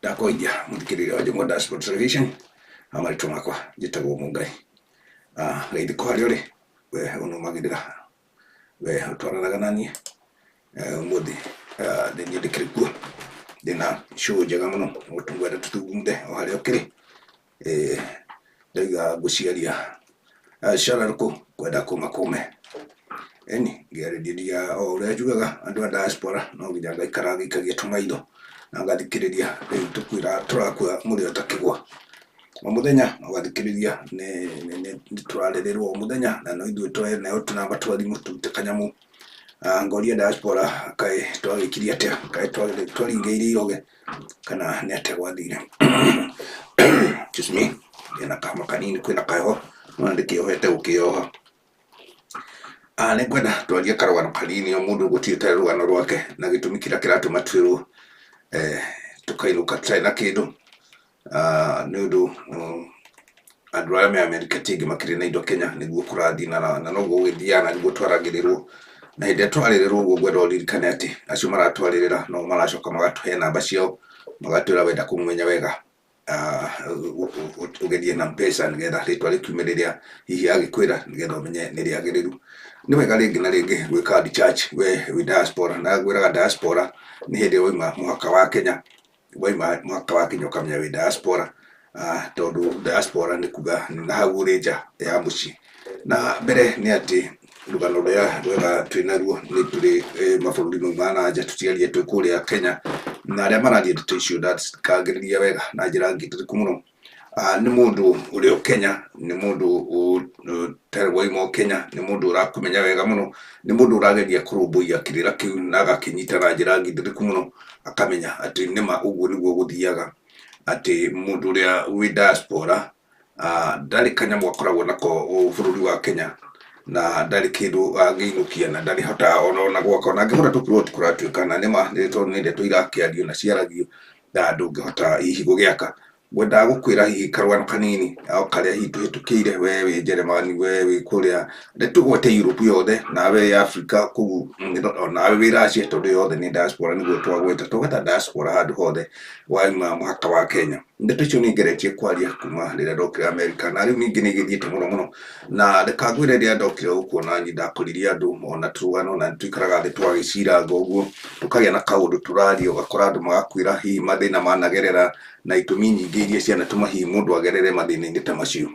Ndakoidia muthikiriria wa Jomgo Dashboard Television amaritwo makwa njitagwo Mungai geithĩ ko harĩa ũrĩ we ũnũmagĩrĩra we ũtwaranaga naniĩ ũmũthĩ nĩ ndĩkĩrĩ kuo ndĩna show njega mũno ngwenda tũthugumthe o harĩa ũkĩrĩ ndauga ngũciaria cararũkũ ngwenda kũmakũme eni ngĩarĩrĩria o ũrĩa njugaga andũ a diaspora no nginya ngaikara ngĩikagia tũmaitho na ngathikĩrĩria rĩu tũkwĩra tũrakua mũrĩ o ta kĩgwa o mũthenya ũgathikĩrĩria nĩ tũrarĩrĩrwo o mũthenya na no ithuĩ twenayo tũnamba twathimũ tũrute kanyamũ ngoria diaspora kaĩ twagĩkirie atĩa kaĩ twaringĩire iroge kana nĩ atĩa gwathire excuse me ndĩna kahoma kanini kwĩna kaheho no ndĩkĩohete gũkĩoha nĩ ngwenda twarie karũgano kanini o mũndũ gũtirĩ rũgano rwake na gĩtũmi kĩrĩa kĩratũma twĩrwo tũkainũka tũtarĩ na kĩndũ nĩ ũndũ andũ arĩa me Amerika tingĩ makĩrĩ na indo Kenya nĩguo kũrathiĩ na noguo gũgĩthiana nĩguo twaragĩrĩrwo na hĩndĩ ĩrĩa twarĩrĩrwo ũguo ngwenda ũririkane atĩ acio maratwarĩrĩra no maracoka magatũhe namba ciao magatwĩra wenda kũmumenya wega ũgerie na M-Pesa nĩgetha rĩtwa rĩkiume rĩrĩa hihi agĩkwĩra nĩgetha ũmenye nĩ rĩagĩrĩru nĩ wega rĩngĩ na rĩngĩ gwĩka recharge we wĩ diaspora na ngwĩraga diaspora nĩ hĩndĩ wauma mũhaka wa Kenya wauma mũhaka wa Kenya ũkamenya wĩ diaspora tondũ diaspora nĩ kuga na hau ũrĩ nja ya mũciĩ na mbere nĩ atĩ rũgano rũrĩa rwega twĩnaruo nĩ tũrĩ mabũrũri mau ma nanja tũtigarie twĩ kũrĩa Kenya na arĩa marathiĩ ndeto icio ndakagĩrĩria wega na njĩra ngĩtĩrĩku mũno nĩ mũndũ ũrĩ o Kenya nĩ mũndũ ũtarĩ wauma o Kenya nĩ mũndũ ũrakũmenya wega mũno nĩ mũndũ ũrageria kũrũmbũiya kĩrĩra kĩu na agakĩnyita na njĩra ngĩtĩrĩku mũno akamenya atĩ nĩma ũguo nĩguo gũthiaga atĩ mũndũ ũrĩa wĩ diaspora ndarĩ kanyamũ akoragwo nako bũrũri wa Kenya na ndarĩ kĩndũ angĩinũkia na ndarĩ hota ona gwaka ona angĩhota tũplot kũratuĩka na nĩma nĩ ndeto irakĩario na ciaragio ndũngĩhota hihi gũgĩaka ngwendaga gũkwĩra hihi karũgano kanini o karĩa hihi tũhĩtũkĩire we wĩ Njĩrĩmani we wĩ kũrĩa tũgwete Europe yothe nawe Africa kũu nawe wĩ Russia tondũ yothe nĩ diaspora nĩguo twagweta tũgeta diaspora handũ hothe wauma mũhaka wa Kenya ndeto icio nĩ ngeretie kwaria kuma rĩrĩa ndokire America na rĩu ningĩ nĩ igĩthiĩte mũno mũno na reka ngwĩre rĩrĩa ndokire gũkũ na niĩ ndakũririe andũ ona tũrugano na tũikaraga thĩ twagĩciranga ũguo tũkagĩa na kaũndũ tũraria ũgakora andũ magakwĩra hihi mathĩna managerera na itũmi nyingĩ iria cianatũma hihi mũndũ agerere mathĩna-inĩ ta macio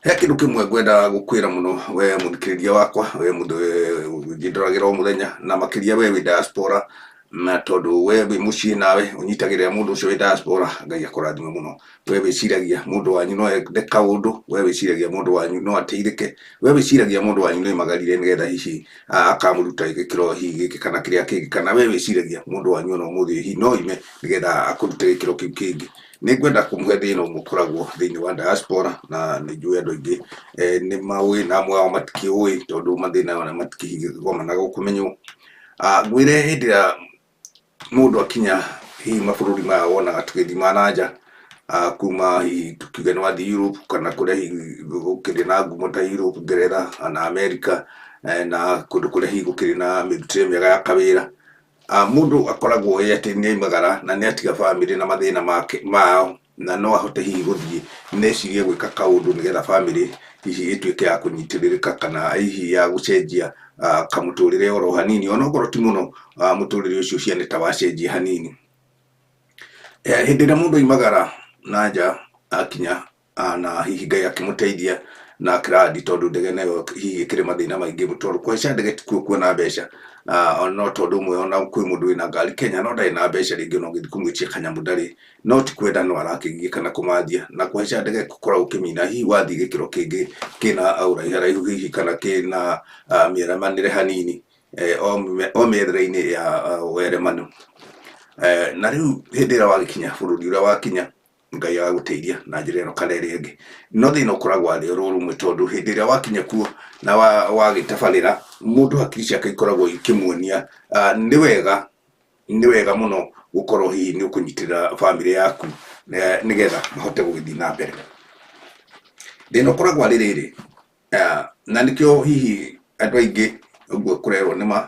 he kĩndũ kĩmwe ngwenda gũkwĩra mũno we mũthikĩrĩria wakwa we mũndũ njĩndoragĩra o mũthenya na makĩria we wĩ diaspora na tondũ we wĩ mũciĩ nawe ũnyitagĩrĩra mũndũ ũcio wĩ diaspora Ngai akũrathime mũno we wĩciragia mũndũ wanyu no ende kaũndũ we wĩciragia mũndũ wanyu no ateithĩke we wĩciragia mũndũ wanyu no imagarire nĩgetha hihi akamũruta gĩkĩro hihi gĩkĩ kana kĩrĩa kĩngĩ kana we wĩciragia mũndũ wanyu ona ũmũthĩ hihi no ime nĩgetha akũrute gĩkĩro kĩu kĩngĩ nĩ ngwenda kũmũhe thĩna ũmwe ũkoragwo thĩinĩ wa diaspora na nĩ njũĩ andũ aingĩ nĩ maũĩ na amwe ao matikĩũĩ tondũ mathĩna ona matikĩgomanaga gũkũmenywo ngwĩre hĩndĩ ĩrĩa mũndũ akinya hihi mabũrũri maya wonaga tũgĩthiĩ ma nanja kuma hihi tukiuge nĩ wathiĩ Europe kana kũrĩa hihi gũkĩrĩ na ngumo ta Europe Ngeretha na America na kũndũ kũrĩa hihi gũkĩrĩ na mĩrutĩre mĩega ya kawĩra mũndũ akoragwo atĩ nĩ aimagara na nĩ atiga bamĩrĩ na mathĩna mao na no ahote hihi gũthiĩ necirie gwĩka kaũndũ nĩgetha bamĩrĩ hihi ĩtuĩke ya kũnyitĩrĩrĩka kana hihi ya gũcenjia kamũtũrĩre oro hanini ona okorwo ti mũno mũtũrĩre ũcio ciana ta wacenjia hanini hĩndĩ ĩrĩa mũndũ aimagara na nja akinya na hihi Ngai akĩmũteithia na kĩrathi tondũ ndege nayo hihi ĩkĩrĩ mathĩna maingĩ tondũ kũhaica ndege ti kuona mbeca no tondũ ũmwe ona kwĩ mũndũ wĩna ngari Kenya no ndarĩ na mbeca rĩngĩ no gĩthiĩ kũmwĩtia kanyamũ ndarĩ no ti kwenda no arakĩgiĩka na kũmathia na kũhaica ndege gũkoragwo ũkĩmina hihi wathiĩ gĩkĩro kĩngĩ kĩna ũraihu haraihu hihi kana kĩna mĩeremanĩre hanini o mĩethere-inĩ ya weremanu na rĩu hĩndĩ ĩrĩa wagĩkinya bũrũri ũrĩa wakinya Ngai agagũteithia na njĩra ĩno kana ĩrĩa ĩngĩ no thĩna ũkoragwo arĩ oro rũmwe tondũ hĩndĩ ĩrĩa wakinya kuo na wagĩtabarĩra mũndũ hakiri ciake ikoragwo ikĩmuonia nĩ wega mũno gũkorwo hihi nĩ ũkũnyitĩrĩra bamĩrĩ yaku nĩgetha mahote gũgĩthiĩ na mbere thĩna ũkoragwo arĩ rĩrĩ na nĩkĩo hihi andũ aingĩ ũguo kũrerwo nĩma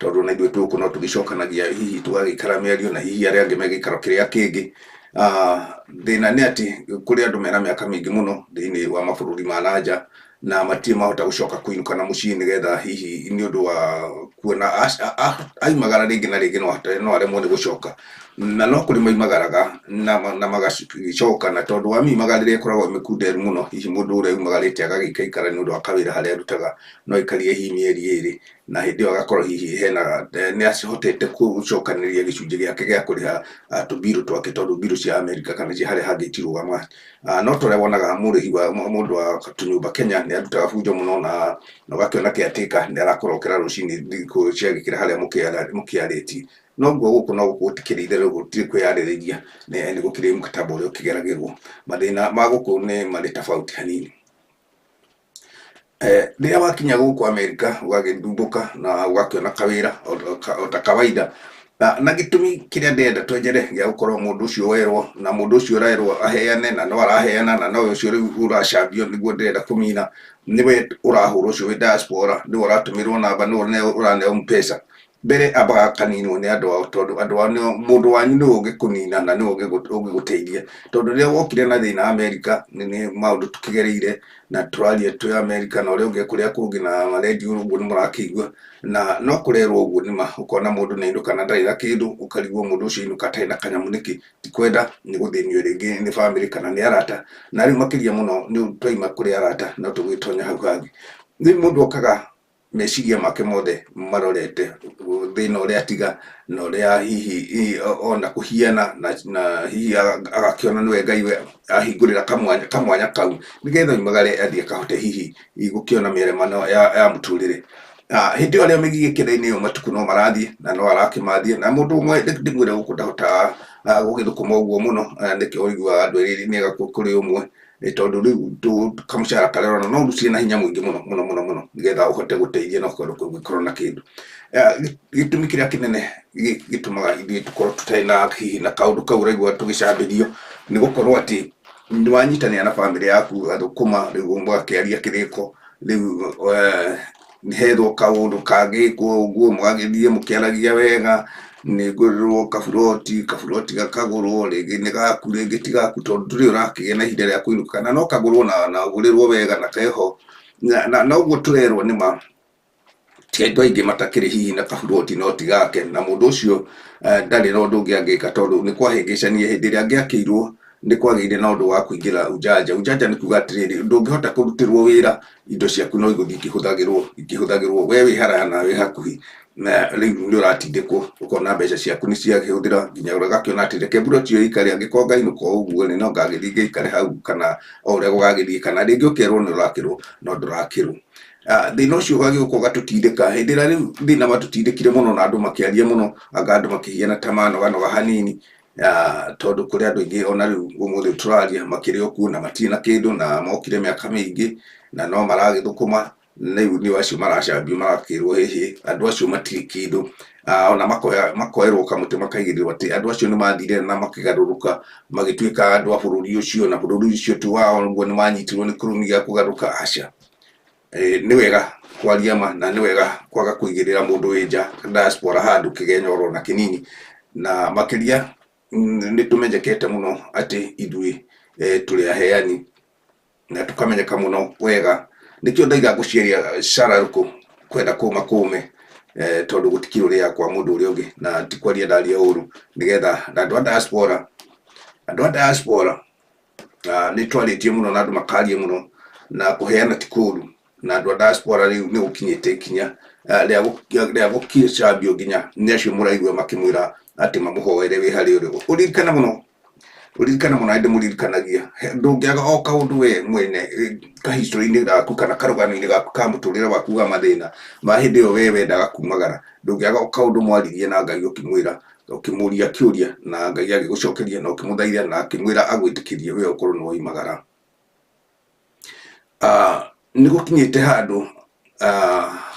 tondu na ithuĩ tũkũ no tũgĩcokanagia hihi tũgagĩikara mĩario na hihi arĩa angĩ megĩikaro kĩrĩa kĩngĩ. Thĩna nĩ atĩ kũrĩ andũ mena mĩaka mĩingĩ mũno thĩinĩ wa mabũrũri ma nanja na matirĩ mahota gũcoka kũinũka mũciĩ nĩgetha hihi nĩ ũndũ wa kuona aimagara rĩngĩ na rĩngĩ no aremwo nĩ gũcoka, na no kũrĩ maimagaraga na magagĩcoka, na tondũ wa miumagarĩre ĩkoragwo mĩkunderu mũno, hihi mũndũ ũrĩa umagarĩte agagĩikara nĩ ũndũ wa kawĩra harĩa arutaga no aikarie hihi mĩeri ĩrĩ, na hĩndĩ ĩyo agakorwo hihi nĩ acihotete gũcokanĩrĩria gĩcunjĩ gĩake gĩa kũrĩha tũmbirũ twake, tondũ mbirũ cia Amerika kana cia harĩa hangĩ itirũgama. No tũrĩa wonaga mũrĩhi wa mũndũ wa tũnyũmba Kenya nĩ arutaga bunjo mũno, na ũgakĩona caretaker nĩ arakorokera rũcinĩ thikũ ciagĩkĩra harĩa mũkĩarĩtie. Noguo gũkũ no gũtikĩrĩire rĩu gũtirĩ kwĩyarĩrĩria, nĩ gũkĩrĩ mkataba ũrĩa ũkĩgeragĩrwo. Mathĩna ma gũkũ nĩ marĩ tofauti hanini. Rĩrĩa wakinya gũkũ Amerika ũgagĩthumbũka na ũgakĩona kawĩra o ta kawaida, na gĩtũmi kĩrĩa ndĩrenda twenjere gĩa gũkorwo mũndũ ũcio werwo na mũndũ ũcio ũrerwo aheane na no araheana na no ũcio rĩu ũracambio nĩguo ndĩrenda kũmina, nĩwe ũrahũrwo ũcio wĩ diaspora, nĩwe ũratũmĩrwo namba, nĩwe ũraneo mbeca. Mbere ambaga akaninwo nĩ andũ ao, tondũ andũ ao mũndũ wanyu nĩwe ũngĩkũnina na nĩwe ũngĩgũteithia, tondũ rĩrĩa wokire na thĩna Amerika nĩ maũndũ tũkĩgereire na tũraria twĩ Amerika, na ũrĩa ũngĩ kũrĩa kũngĩ na marendio ũguo nĩ mũrakĩigua, na no kũrerwo ũguo nĩma, ũkona mũndũ nĩ ainũka na ndarĩ na kĩndũ, ũkarigwo mũndũ ũcio ainũka atarĩ na kanyamũ nĩkĩ, ti kwenda nĩ gũthĩnio rĩngĩ nĩ bamĩrĩ kana nĩ arata, na rĩu makĩria mũno nĩ twaima kũrĩ arata no tũgĩtonya hau hangĩ. Rĩu mũndũ okaga meciria make mothe marorete thĩna ũrĩa atiga na ũrĩa hihi ona kũhiana na hihi agakĩona nĩwe Ngai we ahingũrĩra kamwanya kau nĩgetha oimagare athiĩ akahote hihi gũkĩona mĩaremano ya mũtũrĩre. Hĩndĩ ĩyo arĩa mĩgigĩkĩra-inĩ ĩyo matukũ no marathiĩ na no arakĩmathiĩ, na mũndũ ũmwe ndĩmwĩre gũkũ ndahotaga gũgĩthũkũma ũguo mũno, nĩkĩo ũiguaga andũ erĩ nĩ ega kũrĩ ũmwe, tondũ rĩu kamũcara karĩa ũrona no ũrucie na hinya mũingĩ mũno nĩgetha ũhote gũteithia na ũgĩkorwo na kĩndũ. Gĩtũmi kĩrĩa kĩnene gĩtũmaga ithuĩ tũkorwo tũtarĩ na hihi na kaũndũ kau ũraigua tũgĩcambĩrio nĩ gũkorwo atĩ nĩ wanyitanĩra na bamĩrĩ yaku gathũkũma, rĩu mũgakĩaria kĩrĩko, rĩu hethwo kaũndũ kangĩkwo ũguo mũgagĩthiĩ mũkĩaragia wega, nĩ ngũrĩrwo kaburoti gakagũrwo, rĩngĩ nĩ gaku rĩngĩ ti gaku, tondũ ndũrĩ ũrakĩgĩa na ihinda rĩa kũinũka, kana no kagũrwo na ũgũrĩrwo wega na keho, na ũguo tũrerwo nĩma ti andũ aingĩ matakĩrĩ hihi na kaburoti no ti gake, na mũndũ ũcio ndarĩ na ũndũ ũngĩ angĩka, tondũ nĩ kwahĩngĩcania hĩndĩ ĩrĩa angĩakĩirwo nĩ kwagĩire na ũndũ wa kũingĩra ũjanja. Ũjanja nĩ kuuga atĩrĩrĩ, ndũngĩhota kũrutĩrwo wĩra, indo ciaku no igũthiĩ ikĩhũthagĩrwo we wĩ haraya na wĩ hakuhĩ, na rĩu nĩ ũratindĩkwo ũkona mbeca ciaku nĩ ciakĩhũthĩra, nginya ũgakĩona atĩ reke buroti ĩyo ĩikare, angĩkorwo ngainũka ũguo no ngagĩthiĩ ngĩikare hau, kana o ũrĩa gũgagĩthiĩ, kana rĩngĩ ũkerwo nĩ ũrakĩrwo no ndũrakĩrwo. Thĩna ũcio ũgagĩũka ũgatũtindĩka. Hĩndĩ ĩrĩa rĩu thĩna matũtindĩkire mũno na andũ makĩaria mũno, anga andũ makĩhiana ta manoganoga hanini, tondũ kũrĩ andũ aingĩ ona rĩu ũmũthĩ tũraria makĩrĩ o kuo na matirĩ na kĩndũ na mokire mĩaka mĩingĩ na no maragĩthũkũma, rĩu nĩ acio maracambio marakĩrwo hihi andũ acio matirĩ kĩndũ, ona makoerwo kamũtĩ makaigĩrĩrwo atĩ andũ acio nĩ mathire na makĩgarũrũka magĩtuĩka andũ a bũrũri ũcio, na bũrũri ũcio ti wao, nĩguo nĩ manyitirwo nĩ kĩrumi gĩa kũgarũrũka. Aca, nĩ wega kwaria ma na nĩ wega kwaga kũigĩrĩra mũndũ wĩ nja diaspora handũ kĩgenyoro na kĩnini, na makĩria nĩ tũmenyekete mũno atĩ ithuĩ tũrĩ aheani na tũkamenyeka mũno wega, nĩkĩo ndaiga ngũciaria cararũkũ kwenda kũma kũme, tondũ gũtikĩrĩ ũrĩa kwa mũndũ ũrĩa ũngĩ, na ti kwaria ndaria ũru, nĩgetha andũ a diaspora nĩ twarĩtie mũno na andũ makaria mũno, na kũheana ti kũũru, na andũ a diaspora rĩu nĩ gũkinyĩte ikinya rĩa gũkĩcambio nginya nĩ acio mũraigua makĩmwĩra atĩ mamũhoere wĩ harĩa ũrĩ. Ũririkana mũno nĩ ndĩmũririkanagia, ndũngĩaga o kaũndũ we mwene kahistory-inĩ gaku kana karũgano-inĩ gaku ka mũtũrĩre waku wa mathĩna ma hĩndĩ ĩyo we wendaga kumagara, ndũngĩaga o kaũndũ mwaririe na Ngai ũkĩmwĩra, ũkĩmũria kĩũria na Ngai agĩgũcokeria, na ũkĩmũthaithia na akĩmwĩra agwĩtĩkĩrie we ũkorwo nĩ woimagara. Nĩ gũkinyĩte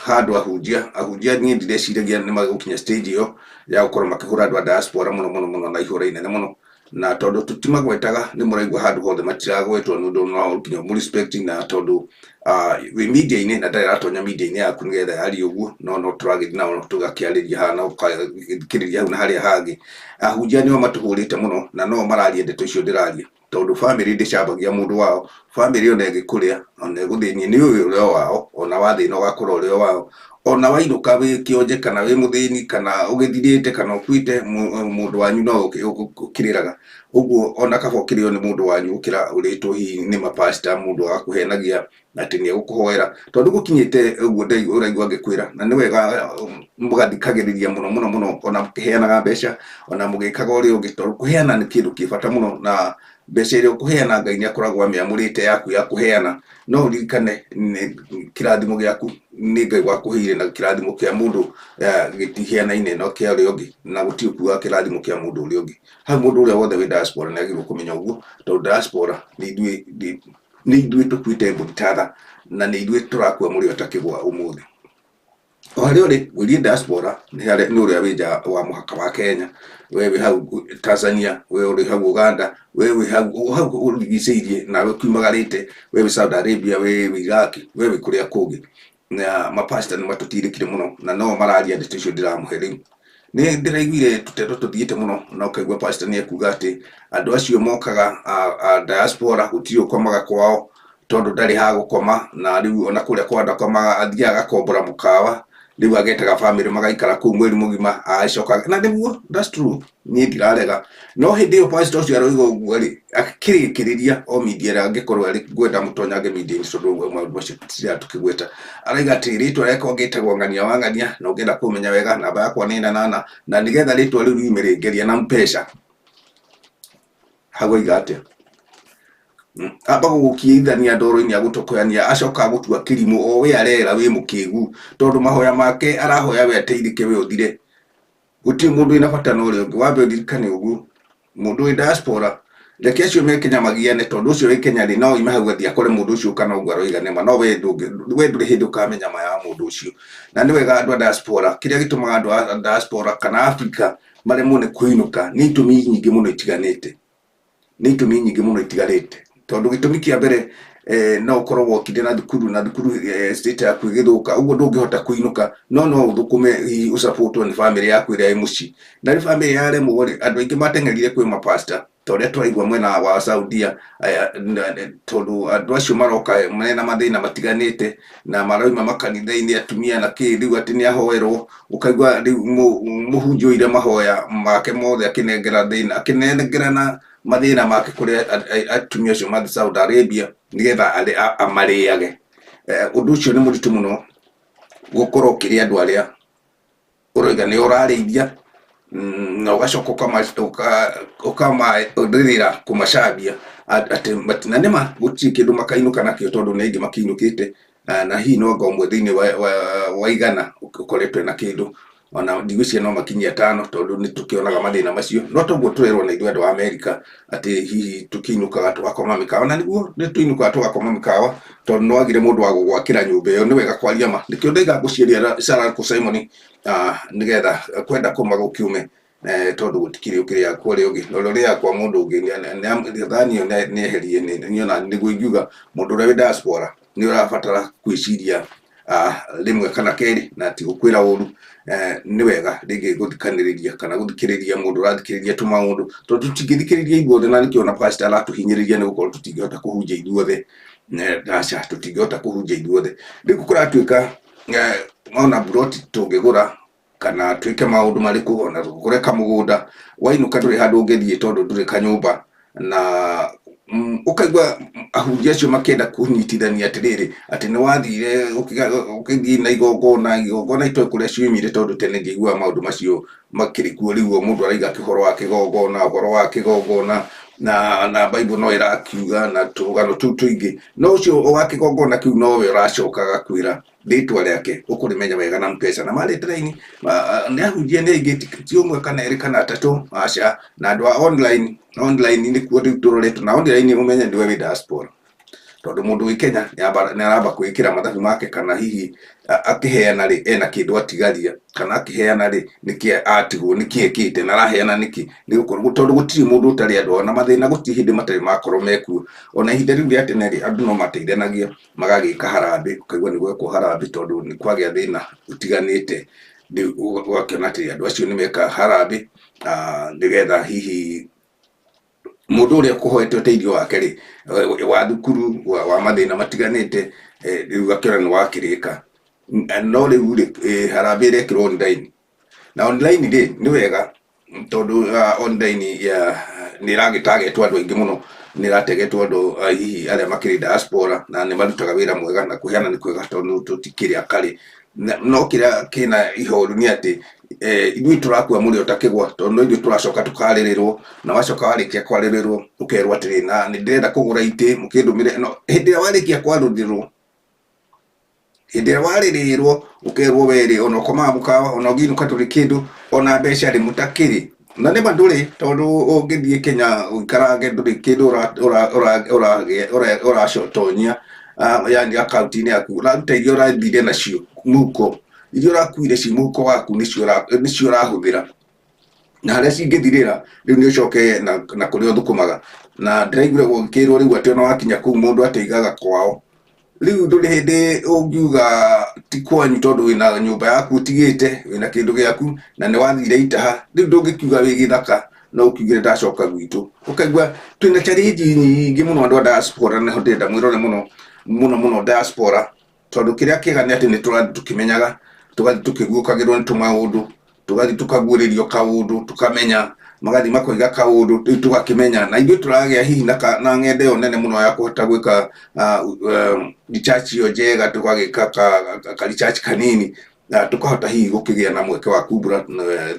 handũ ahunjia niĩ ndireciragia nĩ magũkinya stage ĩyo ya gũkorwo makĩhũra andũ a diaspora mũno na ihũra inene mũno, na tondu tutimagwetaga ni muraigua handu hothe matiragwetwo nundu no nginya mu respecting na tondu wi media ini na ndari ratonya media ini yaku nigetha yari uguo no turagithi na tugakiariria hana ukiriria hau na haria hangi ahunjia nio matuhurite muno na no mararia ndeto icio ndiraria tondu family ndicambagia mundu wao family ona igikuria ona iguthinie ni uyu wao ona wathina ugakora uri wao ona wairuka wi kionje kana wi muthini kana ugithirite kana ukuite mundu wanyu no ukiriraga uguo ona kaba ukirio ni mundu wanyu ukira uritwo hi ni mapasta mundu agakuhenagia ati ni gukuhoera tondu gukinyite uguo ndai uraigua ngikwira na ni wega mugathikagiriria muno ona mukiheanaga mbeca ona mugikaga uri ungi tondu kuheana ni kindu kibata muno na mbeca iria ukuheana Ngai ni akoragwo amiamurite yaku ya kuheana no uririkane kirathimo giaku ni Ngai wakuheire na kirathimo kia mundu gitihianaine no kia uri ungi na gutiukua kirathimo kia mundu uri ungi ha mundu uria wothe wi diaspora ni agirwo kumenya uguo tondu diaspora ni ithuĩ tukuite mbũritatha na nĩ ithuĩ turakua mũrĩo takĩgwa ũmũthĩ o harĩa ũrĩ wĩrie diaspora nĩ ũrĩa wĩ nja wa mũhaka wa Kenya we wĩ hau Tanzania we ũrĩ hau Uganda we wĩ hau ũrigicĩirie na we kiumagarĩte we wĩ Saudi Arabia we wĩ Iraq we wĩ kũrĩa kũngĩ na mapasta nĩ matũtirĩkire mũno na no mararia ndeto icio ndĩramũhe rĩu nĩ ndĩraiguire tũteto tũthiĩte mũno na ũkaigua pastor nĩ ekuga atĩ andũ acio mokaga diaspora gũtirĩ ũkomaga kwao tondu ndari ha gukoma na riu ona kuria kwanda koma athiaga gakombora mukawa riu agetaga family magaikara ku mweri mugima acoka na niguo that's true ni ndirarega no hindi yo pastor cio aroigo gwari akirikiriria o media ra ngikorwo ari gwenda mutonyange media tondu maundu macio tia tukigweta araiga ati ritwa reko ngitagwo ngania wangania no ngenda kumenya wega namba yakwa ni nana na nigetha ritwa riu riumiringeria na mpesa hagoiga atia aba gukiithania ndoro-ini agutokoyania acoka gutua kirimu o we arera we mukigu tondu mahoya make arahoya we ateithike we uthire guti mundu ina bata no ri ungi wambe uthirikane ugu mundu wi diaspora reke acio me Kenya magiane tondu ucio wi Kenya ri no imahau athia kore mundu ucio kana ugwaro igane ma no we nduri hindi ukamenya maya mundu ucio na ni wega andu a diaspora kiria gitumaga andu a diaspora kana Africa maremwo ni kuinuka ni itumi nyingi muno itigarite tondu gitumi kia mbere no ukorwo kinde na thukuru state ya kwigithuka uguo ndungihota kuinuka no uthukume usupportwo ni family yaku iria imuci na ri family yare muori andu aingi matengerire kwi mapasta toria twaigua mwena wa Saudia tondu andu acio maroka mena mathina matiganite na maroima makanitha-ini atumia na riu ati ni ahoerwo ukaigua riu muhunjio ire mahoya make mothe akinengera na mathina make kuria atumia acio mathi Saudi Arabia nigetha amariage undu ucio ni muritu muno gukorwo kiria andu aria uroiga ni urarĩithia na ugacoka ukamarĩrĩra kumacambia ati matina nima gutiri kindu makainuka nakio tondu ni aingi makiinukite na hihi no ngomwe thiini wa igana ukoretwe na kindu ona ndigwĩciria no makinyia 5 tondu ni tukionaga mathina macio no toguo twirwo na ithuĩ andu a America ati hihi tukiinukaga tugakoma mikawa na niguo ni tuinukaga tugakoma mikawa tondu no agire mundu wa gugwakira nyumba iyo ni wega kwaria ma nikio ndaiga guciaria Sarah Simon nigetha kwenda kuma gukiume tondu gutikiri ukiria kuri ungi no ria kwa mundu ungi thani ni eherie ni ona niguo ingiuga mundu uri diaspora ni urabatara kwiciria rimwe kana keri na ti gukwira uru ni wega ringi guthikaniriria kana guthikiriria mundu rathikiriria tumaundu tondu tutingithikiriria ithuothe na nikio na pastor aratuhinyiriria ni gukorwo tutingihota kuhunjia ithuothe acha tutingihota kuhunjia ithuothe riu kuratuika ona broti tungigura kana twike maundu mariku ona tugure kamugunda wainuka nduri handu ungithie tondu nduri kanyumba na ukaigua ahunjia acio makenda kunyitithania atiriri ati ni wathire ukithie na igongona itwe kuria ciumire tondu tene ngĩigua maundu macio makirikuo riu mundu araiga kihoro wa kigongona na Bible no irakiuga na tugano tuingi no ucio wa kigongona kiu no we uracokaga kwira ritwa riake ukurimenya wega na mpesa na mari train ni ahunjia ni ingĩ umwe kana eri kana atatu aca na andu online ni kuo riu turoretwo na online umenye ndiwe wi diaspora tondu mundu wi Kenya ni aramba kwikira mathabu make kana hihi akiheana ri ena kindu atigaria kana akiheana ri niki atigwo niki ekite na araheana niki ni gukorwo tondu gutiri mundu utari andu ona mathina gutiri hindi matari makorwo meku ona ihinda riu ria tene ri andu no mateithanagia magagika harambe ukaigua ni gwekwo harambe tondu ni kwagia thina utiganite ugakiona ati andu acio ni meka harambe nigetha hihi mundu uria kuhoete uteithio wake ri wa thukuru wa mathina matiganite riu gakiona ni wakirika no riu ri harambe irekirwo online na online ri ni wega tondu online ni iragitargetwo andu aingi muno ni irategetwo andu hihi aria makiri diaspora na ni marutaga wira mwega na kuheana ni kwega tondu tutikiria kari no kiria kina ihoru ni ati ithui turakua muri utakigwa tondu ithui turacoka tukaririrwo na wacoka warikia kwaririrwo ukerwo atiri na ni ndirenda kugura ite mukindumire no hindi ya warikia kwarurirwo hindi ya waririrwo ukerwo weri ona koma mukawa ona uginuka turi kindu ona mbeca ri mutakiri na ni manduri tondu ungithie Kenya uikarange nduri kindu ora shotonya yani account ni yaku uraruta irio urathire nacio muko irio urakuire ci muko waku nicio urahuthira na haria cingithirira riu ni ucoke na kuria uthukumaga na ndiraigure gukirwo riu ati ona wakinya kuu mundu ateigaga kwao riu nduri hindi ungiuga ti kwanyu tondu wina nyumba yaku utigite wina kindu giaku na ni wathire itaha riu ndungikiuga wi githaka no ukigire ndacoka gwitu ukaigua twina challenge nyingi muno andu a diaspora na ndenda mwirore muno diaspora tondu kiria kiega ni ati ni turathi tukimenyaga tugathi tukiguukagirwo ni tumaundu tugathi tukaguuririo kaundu tukamenya magathi makoiga kaundu riu tugakimenya na ithui turagia hihi na ng'ende yo nene muno ya kuhota gwika research yo njega tukagika ka research kanini na tukahota hihi gukigia na mweke wa kumbura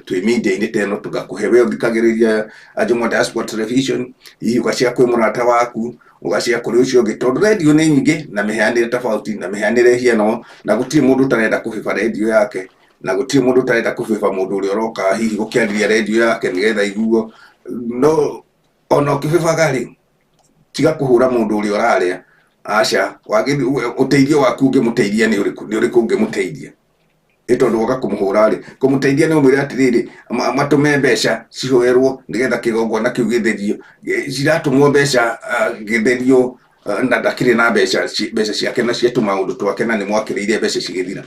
twi media-ini teno tugakuhewe uthikagiriria Jomo Diaspora Television hihi ugacia kwi murata waku ugacia kuri ucio ungi tondu radio ni nyingi na miheanire tofauti na miheanire hieno na gutiri mundu utarenda kubiba radio yake na gutiri mundu utarenda kubiba mundu uria uroka hihi gukiariria radio yake nigetha iguo no ona ukibibaga ri tiga kuhura mundu uria uraria aca wagi uteithio waku ungimuteithia ni uriku ungimuteithia tondu woka kumuhura ri kumuteithia ni umwire atiriri matume mbeca cihoerwo nigetha kigongona kiu githerio ciratumwo mbeca githerio na ndakiri na mbeca ciake na cia tumaundu twake na ni mwakiriire mbeca cigithira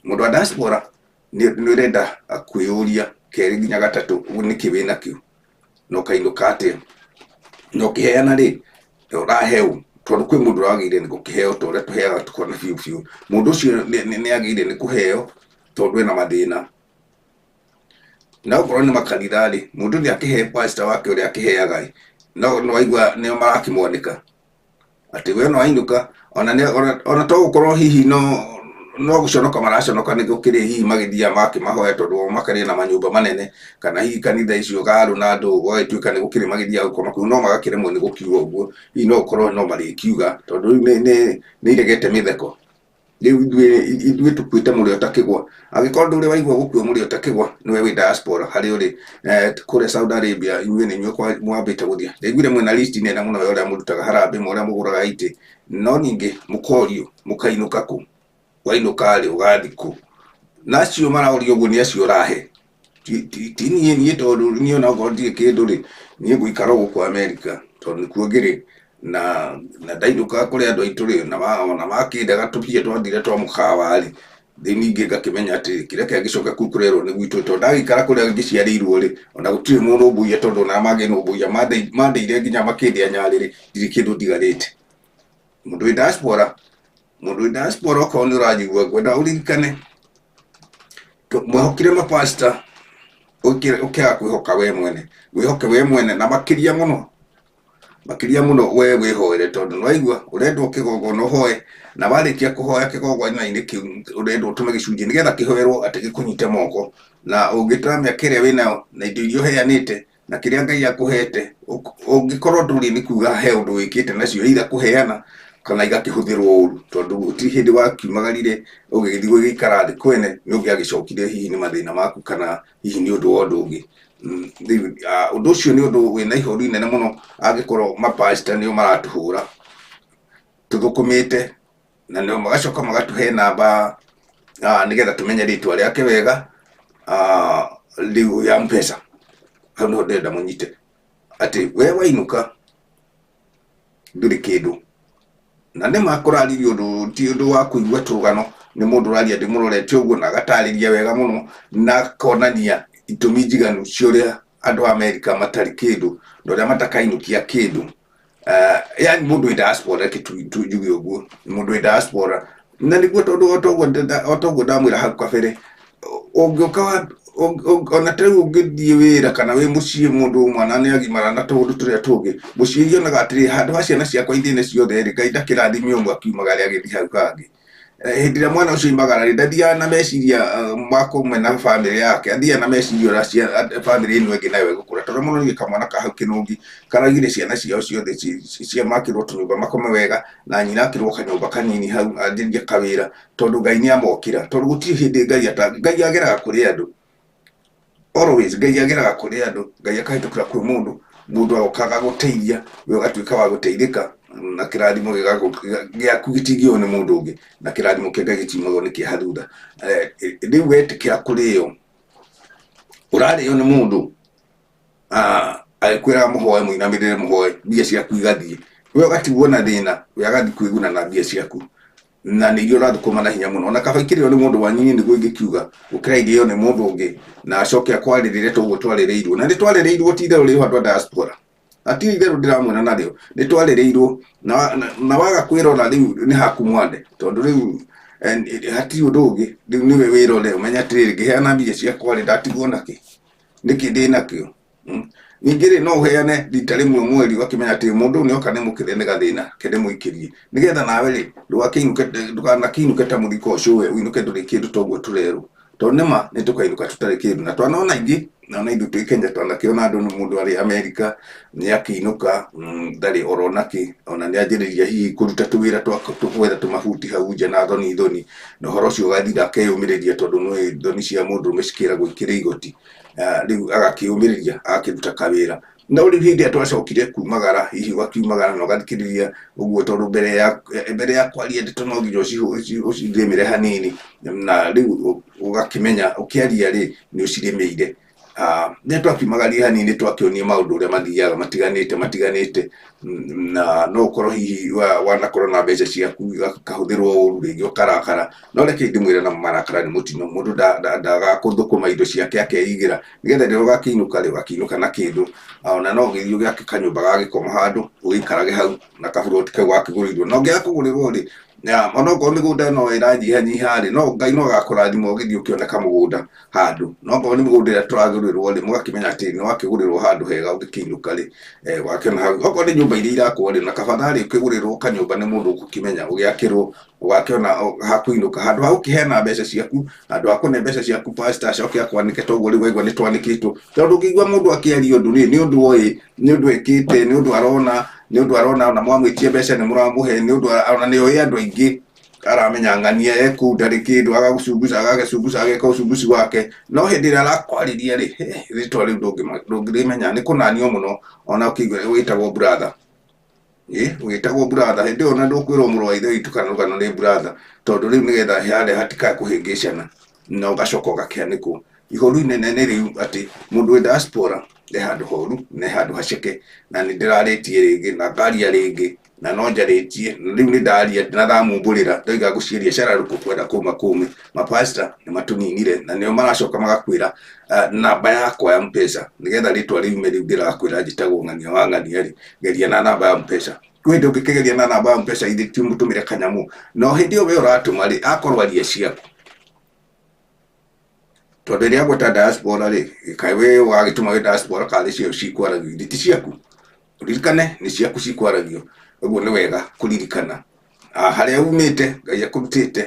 mundu wa diaspora ni urenda kwiyuria keri nginya gatatu ni kiwina kiu no kainuka atia no kiheana ri uraheu tondu kwi mundu uragire ni gukiheo toria tuheaga tukona fiu mundu ucio ni agire ni kuheo tondu ena mathina na ukorwo ni makanithari mundu ni akihe pastor wake uria akiheaga no waigua ni marakimwonika ati we no ainuka ona to ukorwo hihi no guconoka maraconoka ni gukiri hihi magithia make mahoya tondu makari na manyumba manene kana hihi kanitha icio garu na andu gwatuika ni gukiri magithia gukoma ku no magakiremwo ni gukiuga uguo hihi no ukorwo no marikiuga tondu ni iregete mitheko riu ithui tukwite muri utakigwa agikorwo nduri waigua gukua muri utakigwa niwe wi diaspora hari uri kure Saudi Arabia inywe ni nywe mwambite guthia ndiguire mwena list ni na muno uria murutaga harambe uria muguraga ite no ningi mukorio mukainuka ku wainuka ri ugathiku nacio maraorio uguo ni acio rahe ti ni tondu ni ona godi kindu ri ni guikara guku America tondu nikuo ngiri na ndainuka kuri andu aitu ri na makindaga tupie twathire twa mukawa ri ningi ngakimenya ati kiria kiagicoka kukurerwo ni gwitu tondu ndagikara kuria ngiciarirwo ri ona gutire mundu mbuya tondu na mage no mbuya mandeire nginya makindia nyariri ndiri kindu ndigarite mundu wi diaspora ko ni urajigwa gwenda uririkane mwihokire mapasta ukia kwihoka we mwene wihoke we mwene na makiria muno we wihoere tondu waigua urendwo kigongona uhoe na warikia kuhoya kigongona-ini kiu urendwo utume gicunji nigetha kihoerwo ati gikunyite moko na ungitamya kiria winayo na indo iria uheanite na kiria Ngai akuhete ungikorwo nduri ni kuga he undu wikite nacio ira kuheana kana igakihuthirwo uru tondu gutiri hindi wakiumagarire ugigithii gwikara thi kwene ni ungiagicokire hihi ni mathina maku kana hihi ni undu wondu ungi undu ucio ni undu wina ihoru inene muno agikorwo mapasta nio maratuhura tuthukumite na no magacoka magatuhe namba nigetha tumenye ritwa riake wega riu ya mpesa hau no ndenda munyite ati we wainuka nduri kindu na nä makåraririe å ndå ti å ndå wa kå igua tå gano nä må ndå raria ndä må rorete å guo na agatarä wega må no na konania itå mi njiganu cio rä a andå a Amerika matarä kä ndå na å rä a matakainũkia kä ndå yani må ndå wä diaspora reke njuge å guo må ndå wä diaspora na nä guo tondå o toguo ndamwä ra hau kabere å ngä å ka ona ta rä u å ngä thiä wä ra kana wä må ciä må ndå mwana nä agimara na tå ndå tå rä a tå ngä må ciä ionaga atä rä handå ha ciana ciakwa ithä ciothe rä Ngai ndakä rathime å mwe akiumaga rä agä thiä hau kangä hĩndĩ ĩrĩa mwana ũcio oimagara rĩ ndathiaga na meciria mwaka ũmwe na bamĩrĩ yake athiaga na meciria ũrĩa bamĩrĩ ĩno ĩngĩ nayo ĩgũkũra tondũ mũno nĩ kamwana ka hau kĩnũngi karagire ciana ciao ciothe ciamakĩrwo tũnyũmba makome wega na nyina akĩrwo kanyũmba kanini hau anjĩrie kawĩra tondũ Ngai nĩ amokĩra tondũ gũtirĩ hĩndĩ Ngai ageraga kũrĩ andũ always Ngai ageraga kũrĩ andũ Ngai akahĩtũkĩra kwĩ mũndũ agokaga gũteithia we ũgatuĩka wa gũteithĩka na kĩrathimo gĩaku gĩtingĩoywo nĩ mũndũ ũngĩ na kĩrathimo kĩa Ngai gĩtiumagwo nĩ kĩeha thutha rĩu wetĩkĩra kũrĩo ũrarĩo nĩ mũndũ agĩkwĩraga mũhoe mũinamĩrĩre mũhoe mbia ciaku igathiĩ we ũgatigwo na thĩna we agathiĩ kwĩguna na mbia ciaku na nĩ iria ũrathũkũma na hinya mũno ona kaba ikĩrĩo nĩ mũndũ wanyu nĩguo ingĩkiuga gũkĩra irĩo nĩ mũndũ ũngĩ na acoke akwarĩrĩre toguo twarĩrĩirwo na nĩ twarĩrĩirwo ti itherũ rĩo andũ a diaspora ati itherũ ndĩramwĩra narĩo nĩ twarĩrĩirwo na waga kwĩrora rĩu nĩ haku mwande tondũ rĩu hatirĩ ũndũ ũngĩ rĩu nĩwe wĩrore ũmenye atĩrĩrĩ ngĩheana mbia ciakwa rĩ ndatigwo nakĩ nĩkĩ ndĩ nakĩo ningĩ rĩ no ũheane rita rĩmwe mweri ũgakĩmenya atĩ mũndũ ũyũ nĩoka nĩmũkĩre nĩ gathĩna ke ndĩmũikĩrie nĩgetha nawe rĩ ndũkanakĩinũke ta mũthiko ũcio we ũinũke ndũrĩ kĩndũ toguo tũrerwo tondũ nĩma nĩ tũkainũka tũtarĩ kĩndũ na twanona aingĩ na ithuĩ twĩ Kenya twanakĩona andũ nĩ mũndũ arĩ Amerika nĩ akĩinũka ndarĩ orona kĩ ona nĩ anjĩrĩria hihi kũruta tũwĩra twetha tũmabuti hau nja na thoni na ũhoro ũcio ũgathira akeyũmĩrĩria tondũ nĩ thoni cia mũndũrũme cikĩragwo ikĩrĩ igoti rĩu agakĩyũmĩrĩria agakĩruta kawĩra no rĩu hĩndĩ ĩrĩa twacokire kumagara hihi ũgakiumagara na ũgathikĩrĩria ũguo tondũ mbere ya kwaria ndeto no nginya ũcirĩmĩre hanini na rĩu ũgakĩmenya ũkĩaria rĩ nĩ ũcirĩmĩire nĩ twakiumagaria hanini twakĩonie maũndũ ũrĩa mathiaga matiganĩte na no ũkorwo hihi wanakorwo na mbeca ciaku kahũthĩrwo ũru rĩngĩ ũkarakara no reke ndĩmwĩre na marakara nĩ mũtino mũndũ ndagakũthũkũma indo ciake akeigĩra nĩgetha rĩrĩa ũgakĩinũka rĩ ũgakĩinũka na kĩndũ ona no ũgĩthiĩ ũgĩake kanyũmba gagĩkoma handũ ũgĩikarage hau na kaburoti kau gakĩgũrĩirwo no ũngĩaga kũgũrĩrwo rĩ ona okorwo mĩgũnda no ĩranyihanyiha rĩ no Ngai no agakũrathima ũgĩthiĩ ũkĩone kamũgũnda handũ no okorwo nĩ mĩgũnda ĩrĩa tũragũrĩrwo rĩ mũgakĩmenya atĩ nĩ wakĩgũrĩrwo handũ hega ũngĩkĩinũka rĩ wakĩona hau okorwo nĩ nyũmba iria irakwo rĩ na kabatharĩ ũkĩgũrĩrwo kanyũmba nĩ mũndũ ũgũkĩmenya ũgĩakĩrwo ũgakĩona ha kũinũka handũ ha gũkĩheana mbeca ciaku handũ ha kũne mbeca ciaku pastor acoke akwanĩke toguo rĩu waigua nĩ twanĩkĩtwo tondũ ũngĩigua mũndũ akĩaria ũndũ nĩ ũndũ oĩ nĩ ũndũ ekĩte nĩ ũndũ arona ona mwamwĩtie mbeca nĩ mũramũhe nĩ ũndũ ona nĩ oĩ andũ aingĩ aramenya ng'ania kũu ndarĩ kĩndũ agagĩcunguca ageka ũcunguci wake no hĩndĩ ĩrĩa arakwarĩria rĩ rĩtwa rĩu ndũngĩrĩmenya nĩ kũnanio mũno ona ũkĩigua wĩtagwo brother wĩtagwo brother hĩndĩ ĩyo ona ndũkwĩrwo mũrũ wa ithe witũ kana rũgano nĩ brother tondũ rĩu nĩgetha harĩa hatikae kũhĩngĩcana na ũgacoka ũgakĩanĩkwo ihũru inene nĩ rĩu atĩ mũndũ wĩ diaspora nĩ handũ horu nĩ handũ haceke na nĩ ndĩrarĩtie rĩngĩ na ngaria rĩngĩ na no njarĩtie rĩu nĩ ndaria na ndamumbũrĩra ndoiga gũciĩria cararũkũ kwenda kũma kũme mapasta nĩ matũninire na nĩo maracoka magakwĩra namba yakwa ya mpesa nĩgetha rĩtwa rĩume rĩu ndĩrakwĩra njĩtagwo ng'ania wa ng'ania rĩ geria na namba ya mpesa kwĩ hĩndĩ ũngĩkĩgeria na namba ya mpesa ithĩ ti mũtũmĩre kanyamũ no hĩndĩ ĩyo we ũratũma rĩ akorwo aria ciaku tondũ rĩrĩa gweta diaspora rĩ kaĩ we ũgagĩtũma wĩ diaspora kathĩ cio cikwaragio ithĩ ti ciaku ũririkane nĩ ciaku cikwaragio ũguo nĩ wega kũririkana harĩa umĩte Ngai akũrutĩte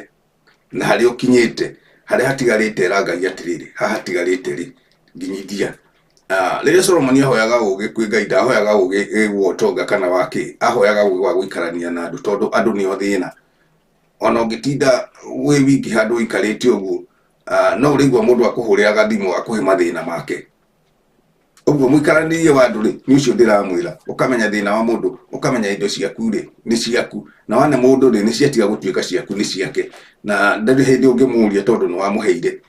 na harĩa ũkinyĩte harĩa hatigarĩte ra Ngai atĩrĩrĩ haha hatigarĩte rĩ nginyithia rĩrĩa Solomon ahoyaga ũgĩ kwĩ Ngai ndahoyaga ũgĩ wotonga kana wakĩ ahoyaga ũgĩ wa gũikarania na andũ tondũ andũ nĩo thĩna ona ũngĩtinda wĩ wiki handũ ũikarĩte ũguo no ũrĩigua mũndũ akũhũrĩraga thimũ akũhe mathĩna make ũguo mũikaranĩrie wa andũ rĩ nĩ ũcio ndĩramwĩra ũkamenya thĩna wa mũndũ ũkamenya indo ciaku rĩ nĩ ciaku na wana mundu ni ciatiga gutuika ciaku ni ciake na ndari hindi ungimuria tondu ni wamuheire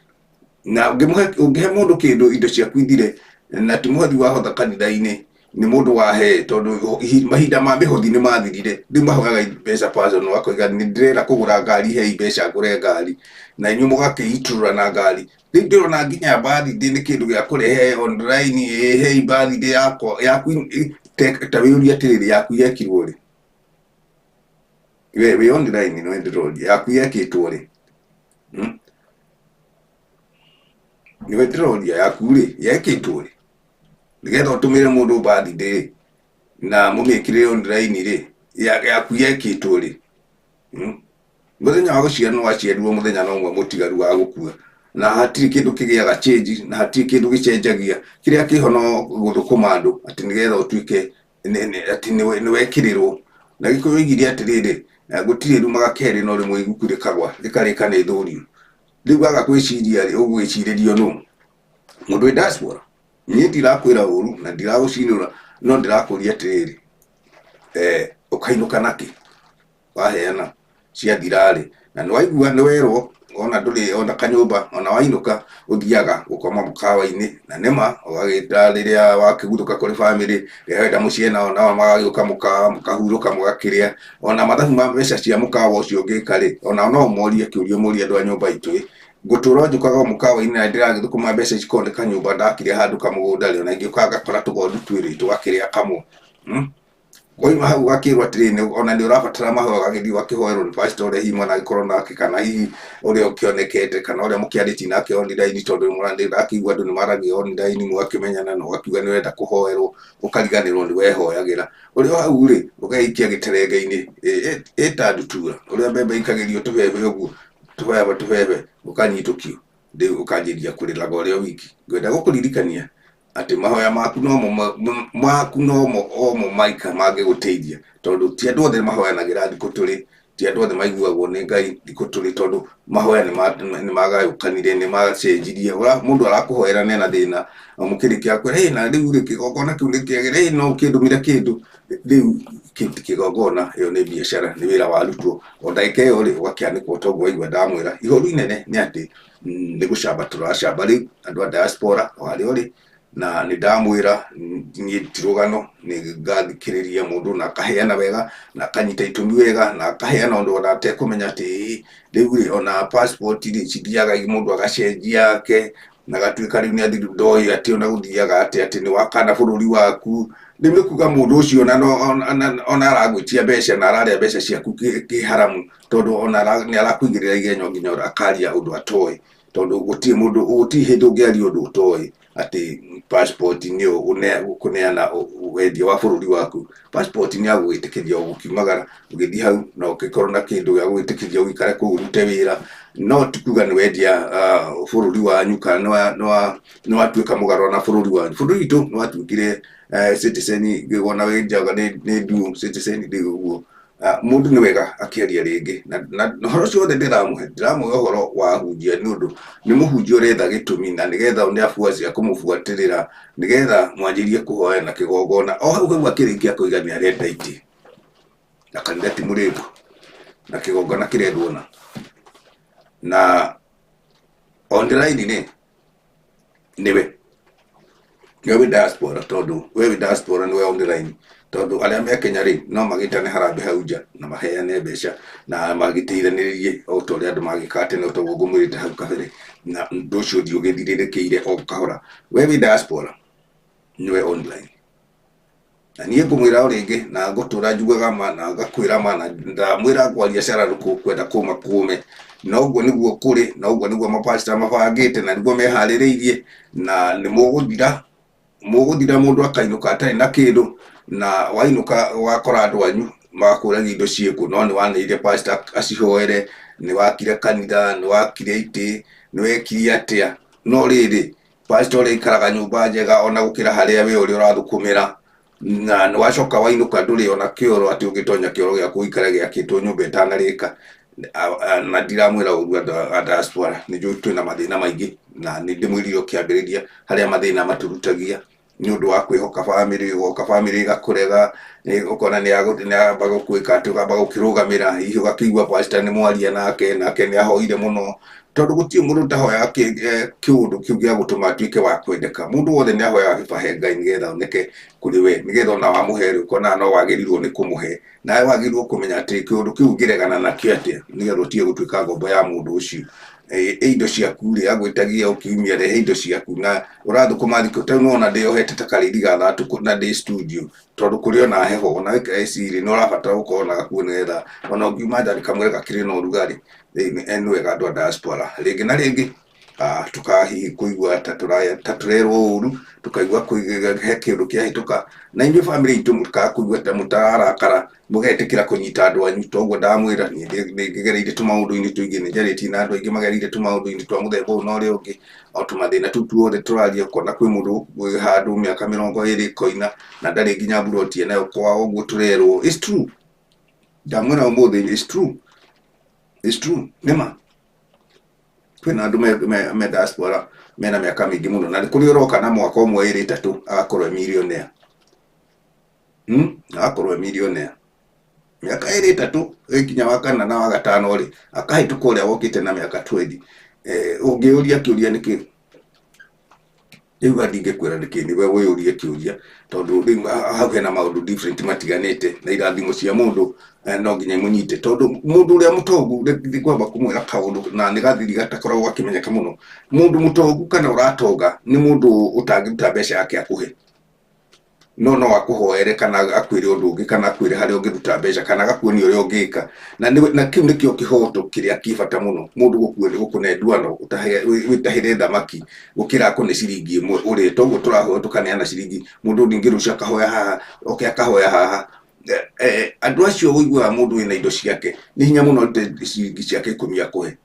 na ungihe mundu kindu indo ciaku ithire na timuhothi wahotha kanitha-ini ni mundu wahe tondu mahinda ma mihothi ni mathirire riu mahoyaga mbeca person wakoiga ni ndirenda kugura ngari hei mbeca ngure ngari na inyu mugakiiturura na ngari riu ndirona nginya birthday ni kindu gia kurehe online hei birthday yaku ta wiuria atiriri yaku yekirwo ri we online no ndiroria yaku yekitwo ri ni we ndiroria yaku ri yekitwo ri nigetha utumire mundu birthday na mumikire online ri yaku yekitwo ri muthenya wa guciarwo waciarirwo muthenya no mwe mutigaru wa gukua na hatiri kindu kigiaga change na hatiri kindu gicenjagia kiria kihono guthukuma andu ati nigetha utuike ati ni wekirirwo na gikuyu igiri atiriri gutiri rumaga keri no rimwe igukure kagwa rikarika ni thuri riu aga gwiciria ri ugwiciririo no mundu wi diaspora ni ndirakwira uru na ndiragucinura no ndirakuria atiriri ukainuka naki waheana cia thirari na niwaigua ni werwo ona nduri ona kanyumba ona wainuka uthiaga gukoma mukawa-ini na nima ugagita riria wakiguthuka kuri family wenda mucie na ona magagiuka mukahuruka mugakiria ona mathabu ma mbeca cia mukawa ucio ngikari ona no morie kiurio morie andu a nyumba itu gutura njukaga mukawa-ini na ndiragithukuma mbeca cikonde kanyumba ndakiria handu kamugunda ri ona ngiukaga kora tugondu twiri twakiria kamwe Koima hau wakirwa atiriri ona ni urabatara mahoya gagithii wakihoerwo ni pastor uria hihi mwana agikorwo nake kana hihi uria ukionekete kana uria mukiariti nake online tondu murandi akigua andu ni maragia online mwakimenyana no akiuga ni wenda kuhoerwo ukariganirwo ni wehoyagira uria hau ri ugaikia giterenge-ini eta ndutura uria mbembe ikagirio tubebe uguo tubebe ukanyitukio ndi ukanjiria kurilaga uria wiki ngwenda gukuririkania ati mahoya maku no mo maika mage guteithia tondu ti andu othe mahoyanagira thiku turi ti andu othe maiguagwo ni Ngai thiku turi tondu mahoya ni magayukanire ni macenjirie ura mundu arakuhoera nena thina mukirikia kwira hey na riu ri kigogona kiu ni kiagire hey no kindumire kindu riu kigogona iyo ni biashara ni wira warutwo ondaike yo ri ugakianikwo tongu waigua ndamwira ihoru inene ni ati ni gucamba turacamba riu andu a diaspora wari ori na ni ndamwira ni tirugano ni gathikiriria mundu na kaheana wega na kanyita itumi wega na kaheana undu ona tekumenya ati riu ri ona passport ri cithiaga mundu agacenjia yake na gatuika riu ni athiru ndoi ati ona guthiaga ati ni wakana bururi waku nimwe kuga mundu ucio ona aragwitia mbeca na araria mbeca ciaku kiharamu tondu ona ni arakuigirira igenyo nginya urakaria undu atoi tondu guti mundu uti hindu ungiaria undu utoi ati passport ni kuneana wendia wa bururi waku passport ni agwitikiria ukiumagara ugithii hau na ukikorwo na kindu gia gwitikiria ugikare kuu urute wira no tukuga ni wendia bururi wanyu kana no watuika mugaro na bururi wanyu bururi itu no watuikire citizen gigona wenjaga ni du citizen ndi uguo mundu ni wega akiaria ringi na horo ciothe ndiramuhe uhoro wa hunjia ni undu ni muhunjia uretha gitumi na nigetha ni afuasi akumufuatirira nigetha mwanjirie kuhoya na kigogona o hau akirikia kuigania arenda iti na kanitha ti murindu na kigogona kirendwo na online niwe wewe diaspora tondu wewe diaspora ni we online tondu aria me Kenya ri no magitane harambe hauja na maheane mbeca na magiteithanirie o to ria andu magikate no to gumurite hau kabere na nducio dio githiririkiire o kahora wewe diaspora niwe online na niye kumwira ringi na gutura njugaga mana ngakwira mana ndamwira kwaria cara ruku kwenda kuma kume na uguo niguo kuri na uguo niguo mapastor mabangite na niguo mehaririirie na ni muguthira mundu akainuka atari na kindu na wainuka wakora andu anyu makuragia indo cieku no ni wanire pastor acihoere ni wakire kanitha ni wakire iti ni wekiri atia no riri pastor ikaraga nyumba njega ona gukira haria we uri urathukumira na ni wacoka wainuka nduri ona kioro ati ugitonya kioro gia kuikara gia kitwo nyumba itanarika na ndiramwira ugu diaspora ni njui twina mathina maingi na ni ndimwiririo kiambiriria haria mathina maturutagia nĩ ũndũ wa kwĩhoka family, ũgoka family ĩgakũrega, ũkona nĩamba gũkwĩka atĩ ũkamba gũkĩrũgamĩra, hihi ũgakĩigua pastor nĩ mwaria nake nĩ ahoire mũno, tondũ gũtirĩ mũndũ ũtahoyaga kĩũndũ kĩu gĩa gũtũma atuĩke wa kwendeka. Mũndũ wothe nĩ ahoyaga gĩbahe Ngai nĩgetha oneke kũrĩ we, nĩgetha ona wamũhe rĩ ũkonaga no wagĩrĩirwo nĩ kũmũhe, nawe wagĩrĩirwo kũmenya atĩ kĩũndũ kĩu ũngĩregana nakĩo atĩa nĩgetha ũtige gũtuĩka ngombo ya mũndũ ũcio. Indo ciaku rĩ agwĩtagia ũkiumia rehe indo ciaku, na ũrathũkũma thikũ ta nĩwona ndĩohete ta karĩthi gathatũ na ndĩ studio, tondũ kũrĩ ona heho ona wĩkĩra AC rĩ nĩ ũrabatara gũkorwo na gakuo nĩgetha ona ũngiuma nja kamwe gakĩrĩ na ũrugarĩ. Nĩ wega andũ a diaspora rĩngĩ na rĩngĩ tũkaga hihi kũigua ta tũrerwo ũru, tũkaigua he kĩndũ kĩahĩtũka, na inyuĩ family itũ mũtikaga kũigua ta mũtararakara mũgetĩkĩra kũnyita andũ anyu. Toguo ndamwĩra nĩngĩgereire tũmaũndũ-inĩ tũingĩ, nĩnjarĩtie na andũ aingĩ magereire tũmaũndũ-inĩ twa mũthemba ũyũ na ũrĩa ũngĩ, o tũmathĩna tũu tuothe tũraria, ũkona kwĩ mũndũ wĩ handũ mĩaka 20 koina na ndarĩ nginya mburoti enayo kwao, ũguo tũrerwo. It's true, ndamwĩra ũmũthĩ it's true, it's true, nĩma kwĩna andũ me diaspora mena mĩaka mĩingĩ mũno, na kũrĩ ũroka na mwaka ũmwe 2-3 agakorwo e millionaire, agakorwo e millionaire mĩaka 2-3 gĩkinya wa 4 na wa 5 rĩ akahĩtũka ũrĩa wokĩte na mĩaka 20. Ũngĩũria kĩũria nĩkĩ rĩu ndingĩkwĩra nĩkĩ, nĩwe wĩyũrie kĩũria, tondũ rĩu hau hena maũndũ different matiganĩte, na irathimo cia mũndũ no nginya mũnyite, tondũ mũndũ ũrĩa mũtongu ngwamba kũmwĩra kaũndũ na nĩ gathiri gatakoragwo gakĩmenyeka mũno. Mũndũ mũtongu kana ũratonga nĩ mũndũ ũtangĩruta mbeca yake akũhe, no akũhoere kana akwĩre ũndũ ũngĩ kana akwĩre harĩa ũngĩruta mbeca kana agakuonia ũrĩa ũngĩka, na kĩu nĩkĩo kĩhoto kĩrĩa kĩbata mũno, mũndũ gũkũne nduano wĩtahĩre thamaki gũkĩra kũne ciringi ĩmwe ũrĩa toguo tũrahoya tũkaneana ciringi, mũndũ ningĩ rũciũ akahoya haha akahoya haha. Andũ acio ũiguaga mũndũ wĩna indo ciake nĩ hinya mũno ciringi ciake 10 akũhe,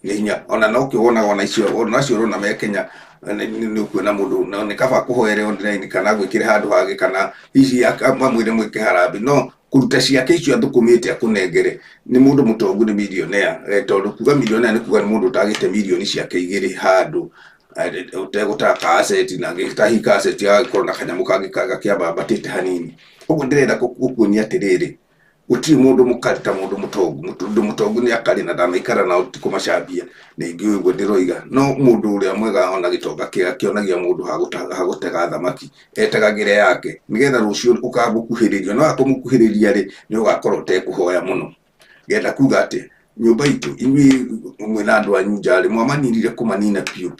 nĩ hinya. Ona no ũkĩwonaga ona icio ũrona me Kenya nĩ ũkuona mũndũ nĩ kaba akũhoere online kana gwĩkĩre handũ hangĩ kana hihi amwĩre mwĩke harambĩ, no kũruta ciake icio athũkũmĩte akũnengere. Nĩ mũndũ mũtongu nĩ millionaire, tondũ kuga millionaire nĩ kuga nĩ mũndũ ũtagĩte mirioni ciake 2 handũ ũtegũtaka asset na gĩtahi asset agakorwo na kanyamũ kangĩ gakĩambambatĩte hanini. Ũguo ndĩrenda gũkuonia atĩrĩrĩ, gũtirĩ mũndũ mũkari ta mũndũ mũtongu. Mũndũ mũtongu nĩ akari na ndanaikara nao ti kũmacambia, ningĩ ũguo ndĩroiga, no mũndũ ũrĩa mwega ona gĩtonga kĩega kĩonagia mũndũ ha gũtega thamaki etegagĩre yake, nĩgetha rũciũ ũkagũkuhĩrĩria, no akũmũkuhĩrĩria rĩ nĩ ũgakorwo ũtekũhoya mũno. Ngenda kuga atĩ nyũmba itũ inyuĩ mwĩna andũ anyu nja rĩ mwamanirire kũmanina piũ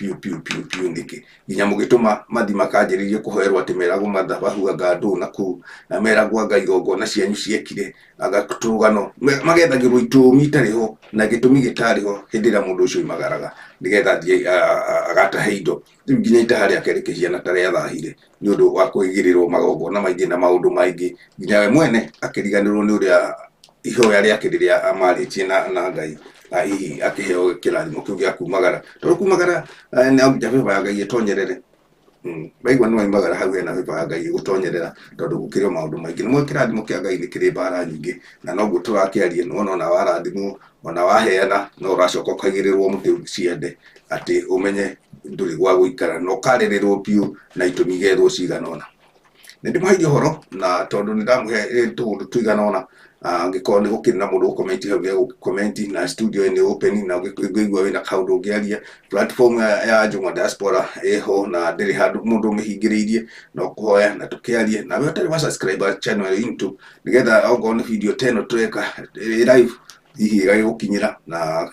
nĩkĩ, nginya mũgĩtũma mathi makanjĩrĩrie kũhoerwo atĩ meragwo mathabahu anga ndũ na kũu, na meragwo anga igongona cianyu ciekire agatũrũgano magethagĩrwo itũmi itarĩ ho na gĩtũmi gĩtarĩ ho hĩndĩ ĩrĩa mũndũ ũcio oimagaraga nĩgetha athiĩ agatahe indo. Rĩu nginya itaha rĩake rĩkĩhiana ta rĩathahire nĩ ũndũ wa kũigĩrĩrwo magongona maingĩ na maũndũ maingĩ, nginya we mwene akĩriganĩrwo nĩ ũrĩa ihoya rĩake rĩrĩa amarĩtie na Ngai, hihi akĩheo kĩrathimo kĩu gĩa kumagara, tondũ kumagara no nginya baba ya Ngai ĩtonyerere. Waigua nĩ waimagara hau hena baba ya Ngai gũtonyerera, tondũ gũkĩrĩ maũndũ maingĩ. Nĩmwe kĩrathimo kĩa Ngai nĩ kĩrĩ mbara nyingĩ, na noguo tũrakĩaria nĩwona ona warathimwo ona waheana no ũracoka ũkaigĩrĩrwo mũtĩ ciande atĩ ũmenye ndũrĩ gwa gũikara na ũkarĩrĩrwo piũ na itũmi igethwo cigana ũna. Nĩndĩmũheire ũhoro na tondũ nĩndamũhe tũũndũ tũigana ũna, angĩkorwo nĩ gũkĩrĩ na mũndũ ũkomenti hau gĩa gũkomenti na studio nĩ open, na ũngĩigua wĩna kaũndũ ũngĩaria, platform ya Njũng'wa Diaspora ĩho na ndĩrĩ handũ mũndũ ũmĩhingĩrĩirie, no kũhoya na tũkĩarie. Na we ũtarĩ wa subscribe channel YouTube nĩgetha okorwo nĩ video ta ĩno tũreka live hihi ĩgagĩgũkinyĩra na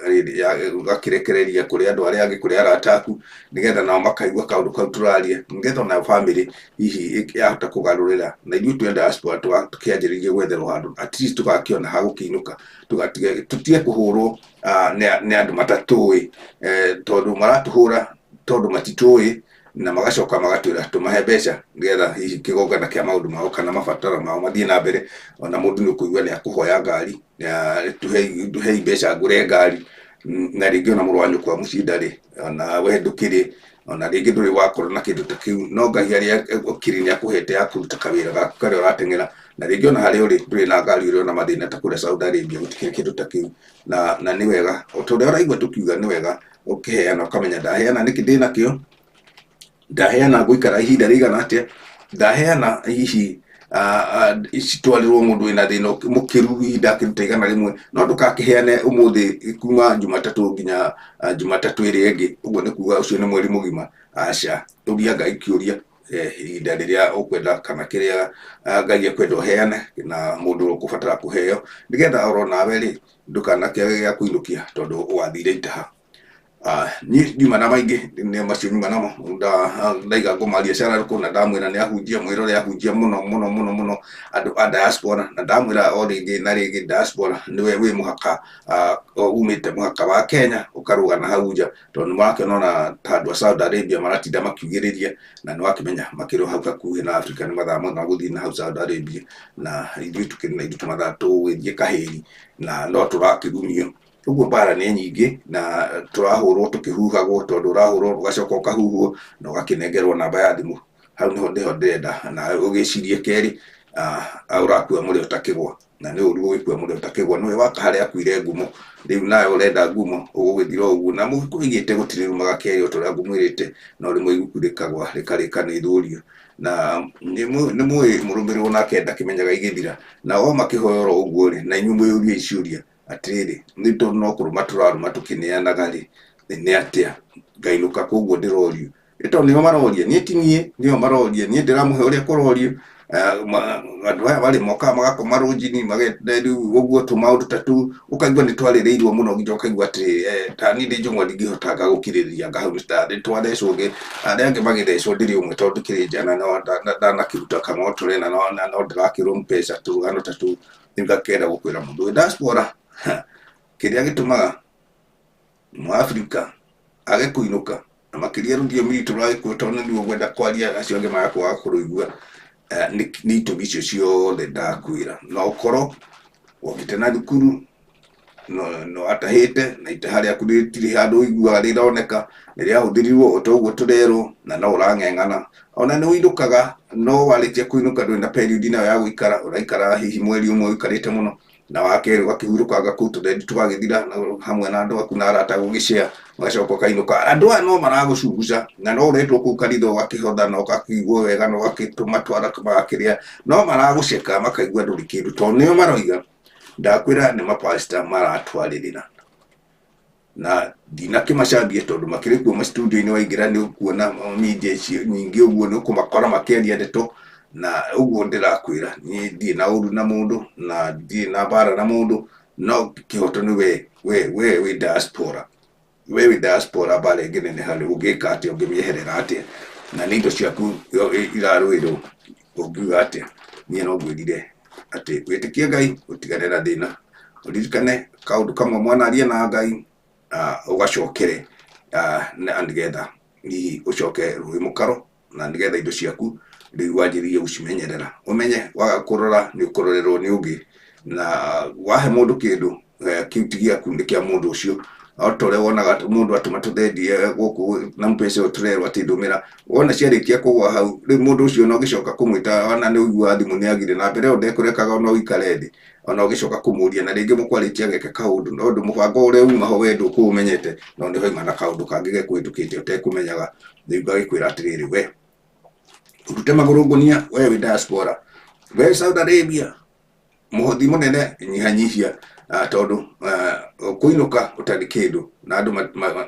ũgakĩrekereria kũrĩ andũ arĩa angĩ, kũrĩ arata aku, nĩgetha nao makaigua kaũndũ kau tũraria, nĩgetha ona family hihi yahota kũgarũrĩra. Na ithuĩ twĩ diaspora tũkĩanjĩrĩirie gwetherwo handũ at least tũgakĩona ha gũkĩinũka, tũtige kũhũrwo nĩ andũ matatũĩ, tondũ maratũhũra tondũ matitũĩ na magacoka magatwĩra tũmahe mbeca nĩgetha hihi kĩgongona kĩa maũndũ mao kana mabataro mao mathiĩ na mbere. Ona mũndũ nĩ ũkũigua nĩ akũhoya ngari, tũhei mbeca ngũre ngari, na rĩngĩ ona mũrũ wa nyũkwa mũciĩ ndarĩ, ona we ndũkĩrĩ, ona rĩngĩ ndũrĩ wakorwo na kĩndũ ta kĩu, no Ngai harĩa ũkĩrĩ nĩ akũhete ya kũruta kawĩra gaku karĩa ũrateng'era, na rĩngĩ ona harĩa ũrĩ ndũrĩ na ngari ũrĩ ona mathĩna ta kũrĩa Saudi Arabia gũtikĩrĩ kĩndũ ta kĩu, na nĩ wega o ta ũrĩa ũraigua tũkiuga nĩ wega ũkĩheana ũkamenya ndaheana nĩkĩ ndĩnakĩo, ndaheana guikara ihinda rigana atia, ndaheana hihi citwarirwo mundu wina thina mukiru ihinda akiruta igana rimwe, no ndukakiheane umuthi kuma Jumatatu nginya Jumatatu iria ingi, uguo ni kuga ucio ni mweri mugima. Aca, uria Ngai kiuria ihinda riria ukwenda kana kiria Ngai akwenda uheane na mundu ukubatara kuheo, nigetha oro nawe ri ndukanakĩage gĩa kũinũkia tondu wathire itaha. Niĩ nyuma na maingĩ nĩ macio nyuma namo, ndaiga ngũmaria Shararũkũ na ndamwĩra nĩ ahunjia mwĩrore ahunjia mũno andũ a diaspora, na ndamwĩra o rĩngĩ na rĩngĩ diaspora nĩwe wĩ mũhaka umĩte mũhaka wa Kenya ũkarũgana hau nja, tondũ nĩwarakĩona ona ta andũ a Saudi Arabia maratinda makiugĩrĩria, na nĩwakĩmenya makĩrĩ hau hakuhĩ na Africa nĩ mathaa ma gũthiĩ na hau Saudi Arabia, na ithuĩ tũkĩrĩ na ithuĩ mathaa tũgũgĩthiĩ kahĩri na no tũrakĩgumio. Uguo mbara nĩ nyingĩ na tũrahũrwo tũkĩhuhagwo, tondũ ũrahũrwo ũgacoka ũkahuhwo na ũgakĩnengerwo namba ya thimũ. Hau nĩho ndĩrenda na ũgĩcirie kerĩ ũrakua mũrĩ ũtakĩgwa, na nĩ ũru gũgĩkua mũrĩ ũtakĩgwa, nĩwe waka harĩa akuire ngumo, rĩu nawe ũrenda ngumo ũgũgĩthira ũguo, na mũgĩkũigĩte gũtirĩ rumaga kerĩ o torĩa ngũmwĩrĩte, no rĩmwe ibuku rĩkagwa rĩkarĩka nĩ thũrio, na nĩ mũĩ mũrũmĩrĩrwo nake ndakĩmenyaga igĩthira, na o makĩhoya oro ũguo rĩ, na inyuĩ mwĩyũrie iciũria atĩrĩrĩ, nĩ tondũ no kũrũma tũrarũma tũkĩneanaga rĩ, nĩ atĩa ngainũka koguo ndĩrorio, nĩ tondũ nĩo maroria, niĩ ti niĩ, nĩo maroria, niĩ ndĩramũhe ũrĩa kũrorio. Andũ aya barĩ mokaga magakoma rũnjini rĩu ũguo tũmaũndũ ta tũu, ũkaigua nĩ twarĩrĩirwo mũno, nginya ũkaigua atĩrĩrĩ ta niĩ ndĩ njũng'wa ndingĩhotanga gũkirĩrĩria anga hau nĩ twathecwo, arĩa angĩ magĩthecwo ndĩrĩ ũmwe tondũ ndĩkĩrĩ njana, no ndanakĩruta kang'otore na no ndĩrakĩrwo mbeca tũrũgano ta tũu, rĩu ngakĩenda gũkwĩra mũndũ wĩ diaspora, kĩrĩa gĩtũmaga Mũafrika age kũinũka na makĩria rũthiomi rwitũ rwa Gĩkũyũ, tondũ nĩruo ngwenda kwaria, acio angĩ magakwaga kũrũigua, nĩ itũmi icio ciothe ndakwĩra. No ũkorwo wokĩte na thukuru no atahĩte na itaha rĩaku rĩtirĩ handũ ũiguaga rĩroneka, nĩ rĩahũthĩrirwo o ta ũguo tũrerwo, na no ũrang'eng'ana, ona nĩ ũinũkaga, no warĩkia kũinũka ndũrĩ na period nayo ya gũikara, ũraikara hihi mweri ũmwe ũikarĩte mũno, na wakerĩ ũgakĩhurũkanga kũu tũthendi tũgagĩthira hamwe na andũ aku na arata gũgĩcare, ũgacoka ũkainũka. Andũ aya no maragũcunguca, na no ũretwo kũu kanitha ũgakĩhotha na ũgakĩiguo wega na ũgakĩmatwara magakĩrĩa, no maragũceka makaigua ndũrĩ kĩndũ, tondũ nĩo maroiga. Ndakwĩra nĩ mapasta maratwarĩrĩra, na ndinakĩmacambia tondũ makĩrĩ kuo ma-studio-inĩ, waingĩra nĩ ũkuona media icio nyingĩ ũguo, nĩ ũkũmakora makĩaria ndeto, na ũguo ndĩrakwĩra niĩ ndirĩ na ũru na mũndũ, na ndirĩ na mbara na mũndũ, no kĩhoto nĩ we wĩ diaspora, we wĩ diaspora, mbara ĩngĩneneha rĩ ũngĩka atĩa, ũngĩmĩeherera atĩa, na nĩ indo ciaku irarũĩrwo, ũngiuga atĩa. Niĩ no ngwĩrire atĩ wĩtĩkie Ngai, ũtigane na thĩna, ũririkane kaũndũ kamwe mwanaria na Ngai, ũgacokere na nĩgetha hihi ũcoke rũĩ mũkaro, na nĩgetha indo ciaku rĩu wanjĩrĩrie gũcimenyerera, ũmenye waga kũrora nĩ ũkũrorerwo nĩ ũngĩ, na wahe mũndũ kĩndũ kĩu ti gĩaku, nĩ kĩa mũndũ ũcio, o ta ũrĩa wonaga mũndũ atũma tũthendi gũkũ na mbeca ĩyo tũrerwo atĩ ndũmĩra, wona ciarĩkia kũgũa hau, rĩu mũndũ ũcio ona ũgĩcoka kũmwĩta ona nĩ ũiguaga thimũ nĩ agire, na mbere ĩyo ndekũrekaga ona ũikare thĩ, ona ũgĩcoka kũmũria, na rĩngĩ mũkwarĩtie ageke kaũndũ, no mũbango ũrĩa uma ho we ndũkũũmenyete, no nĩ hoima na kaũndũ kangĩ gekũhĩtũkĩte ũtekũmenyaga. Rĩu ngagĩkwĩra atĩrĩrĩ, we ũrute magũrũ ngũnia, we wĩ diaspora, we Saudi Arabia, mũhothi mũnene nyihanyihia, tondũ kũinũka ũtarĩ kĩndũ na andũ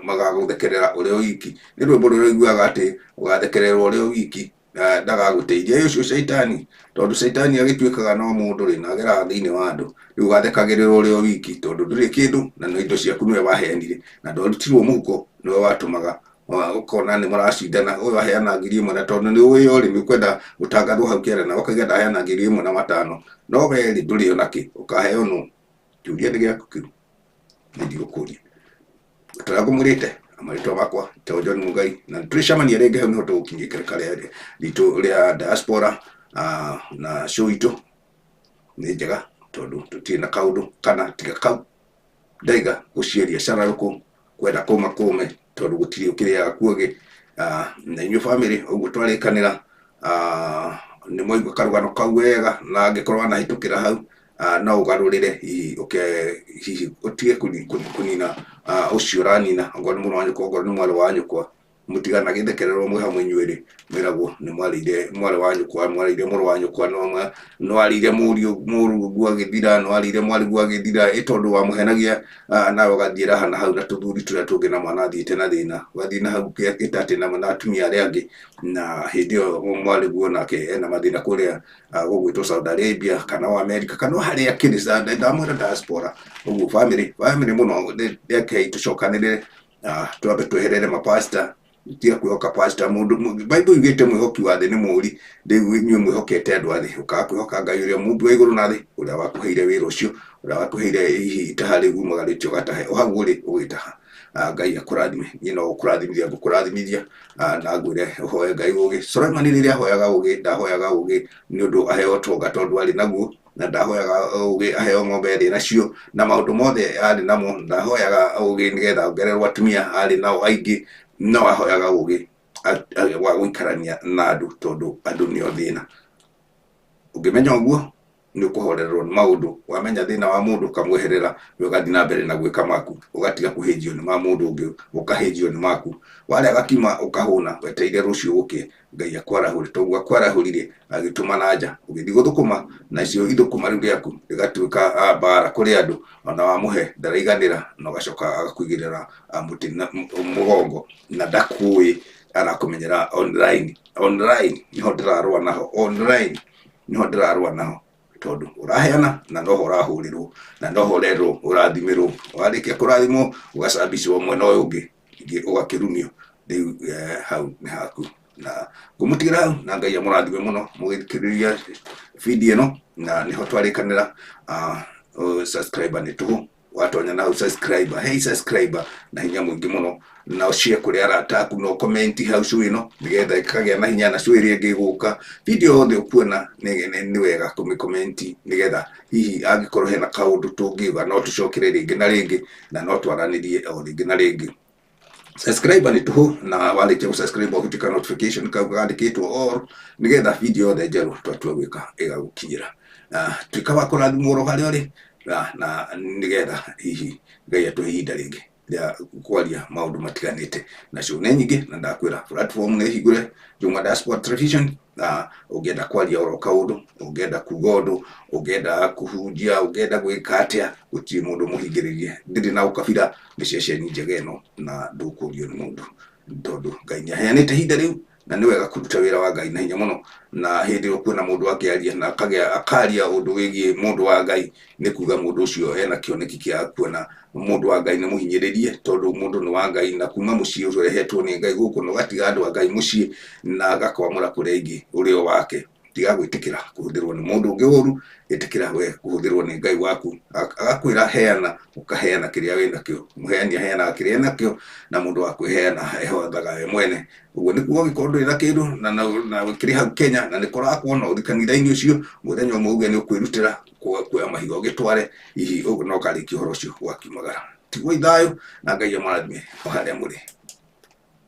magagũthekerera ũrĩ o wiki. Nĩ rwĩmbo rũrĩa ũiguaga atĩ ũgathekererwo ũrĩ o wiki ndagagũteithia, ũcio caitani, tondũ caitani agĩtuĩkaga no mũndũ rĩ na ageraga thĩinĩ wa andũ, rĩu ũgathekagĩrĩrwo ũrĩ o wiki tondũ ndũrĩ kĩndũ na no indo ciaku nĩwe waheanire, na ndwarutirwo mũhuko, nĩwe watũmaga ũkona nĩ mũracindana, ũyũ aheana 1,000 na tondũ nĩ ũĩ ũrĩmi ũkwenda gũtangathwo hau kĩara, na ũkauga ndaheana 1,500, no we rĩ ndũrĩ onakĩ, ũkaheo nũ? Kĩũria nĩ gĩaku kĩu, nĩ ndigũkũria. Tũrĩa ngũmwĩrĩte marĩtwa makwa Teo John Mũngai, na nĩtũrĩcemania rĩngĩ hau nĩho tũgũkinyia ikereka ritũ rĩa diaspora, na show itũ nĩ njega tondũ tũtirĩ na kaũndũ kana tiga kau, ndaiga gũciaria Shararũkũ, kwenda kũma kũme tondũ gũtirĩ ũkĩrĩaga kuogĩ, na inyuĩ family ũguo twarĩkanĩra, nĩ mwaigua karũgano kau wega, na angĩkorwo wanahĩtũkĩra hau no ũgarũrĩre hihi ũtige kũnina ũcio ũranina, ongorwo nĩ mũrũ wa nyũkwa, ongorwo nĩ mwarĩ wa nyũkwa, mutigana githekererwo mwe hamwe nyuiri miragwo ni mwari wa nyukwa mwari muru wa nyukwa no arire muru gwagithira no arire mwari gwagithira itondu wa muhenagia nawe gathira hana hau na tuthuri turia tungi na mwana thiite na thina wathina hau itate na atumia aria angi na hindio mwari guo nake ena mathina kuria gugwitwo Saudi Arabia kana wa America kana haria kiri ndamwira diaspora uguo family muno ndeke itucokanirire twabe tweherere mapasta tiga kwihoka pastor mundu Bible igite mwihoki wa thi ni muri nywe mwihokete andu athi ukakwihoka Ngai uria mundu wa iguru na thi uria wakuheire wira ucio uria wakuheire itahari gumagaritio gatahe ohaguri ugitaha Ngai akurathime nyino ukurathimithia ngukurathimithia na ngwire uhoe Ngai ugi Solomon riria ahoyaga ugi ndahoyaga ugi ni undu aheo tonga tondu ari naguo na ndahoyaga ugi aheo ng'ombe ari nacio na maundu mothe ari namo ndahoyaga ugi nigetha ngererwo atumia ari nao aingi no ahoyaga ugi wa guikarania na andu tondu andu nio thina ungimenya uguo ni ukuhorerwo ni maundu wamenya thina wa mundu kamweherera ugathi na mbere na gwika maku ugatiga kuhijio ni ma mundu ungi ukahijio ni maku wale agakima ukahuna weteire rucio uke Ngai akwarahuri togu akwarahurire agituma nanja ugithi guthukuma na cio ithukuma riu riaku igatuika bara kuri andu ona wamuhe ndaraiganira no gacoka agakwigirira muti mugongo na ndakui arakumenyera online niho ndirarwa naho tondu uraheana na noho urahurirwo na noho urerwo urathimirwo warikia kurathimwo ugacambicwo mwena uyu ungi ugakirumio riu hau ni haku na ngumutigira hau na Ngai amurathime muno mugithikiriria video ino na niho twarikanira subscriber ni tuhu watonya na subscriber subscriber na hinya mwingi muno na ushare kuri arata aku no comment hau cu ino nigetha ikagea na hinya na cu iria ngiguka video yothe ukuona ni wega comment nigetha hihi angikorwo hena kaundu tungiuga no tucokire ringi na ringi na no twaranirie o ringi na ringi subscriber ni tuhu na walikia subscribe ukitika notification kagandikitwo or nigetha video yothe njeru twatwa gwika igagukinyira twikawa kurathimwo hari ori na nigetha hihi Ngai atuhe ihinda ringi ya kwaria maundu matiganite na cio ne nyingi na ndakwira platform ne higure Juma Diaspora Television ugenda kwaria oro kaundu ugenda kugondo ugenda kuhunjia ugenda gwika atia guti mundu muhingiririe ndiri na ukabira miceceni njega ino na ndukurio ni mundu tondu Ngai niaheanite ihinda riu na ni wega kuruta wira wa Ngai na hinya muno na hindi ukuona mundu akiaria na akaria undu wigie mundu wa Ngai ni kuga mundu ucio ena kioneki kia kuona mundu wa Ngai ni muhinyiririe tondu mundu ni wa Ngai na kuma mucii ucio rehetwo ni Ngai guku no gatiga andu wa Ngai mucii na gakwamura kurengi urio wake tiga gwitikira kuhuthirwo ni mundu ungi uru itikira we kuhuthirwo ni Ngai waku agakwira heana ukaheana kiria wenda kio muheani heana kiria nakio na mundu wa kwiheana ehothaga we mwene uguo ni kuo gikondu ira kindu na wikiri hau Kenya na ni kuona uthikanitha-ini ucio muthenya umwe uge ni ukwirutira kuoya mahiga ugitware hihi uguo no kariki horo ucio wakiumagara tigwo ithayo na Ngai amarathime o haria muri.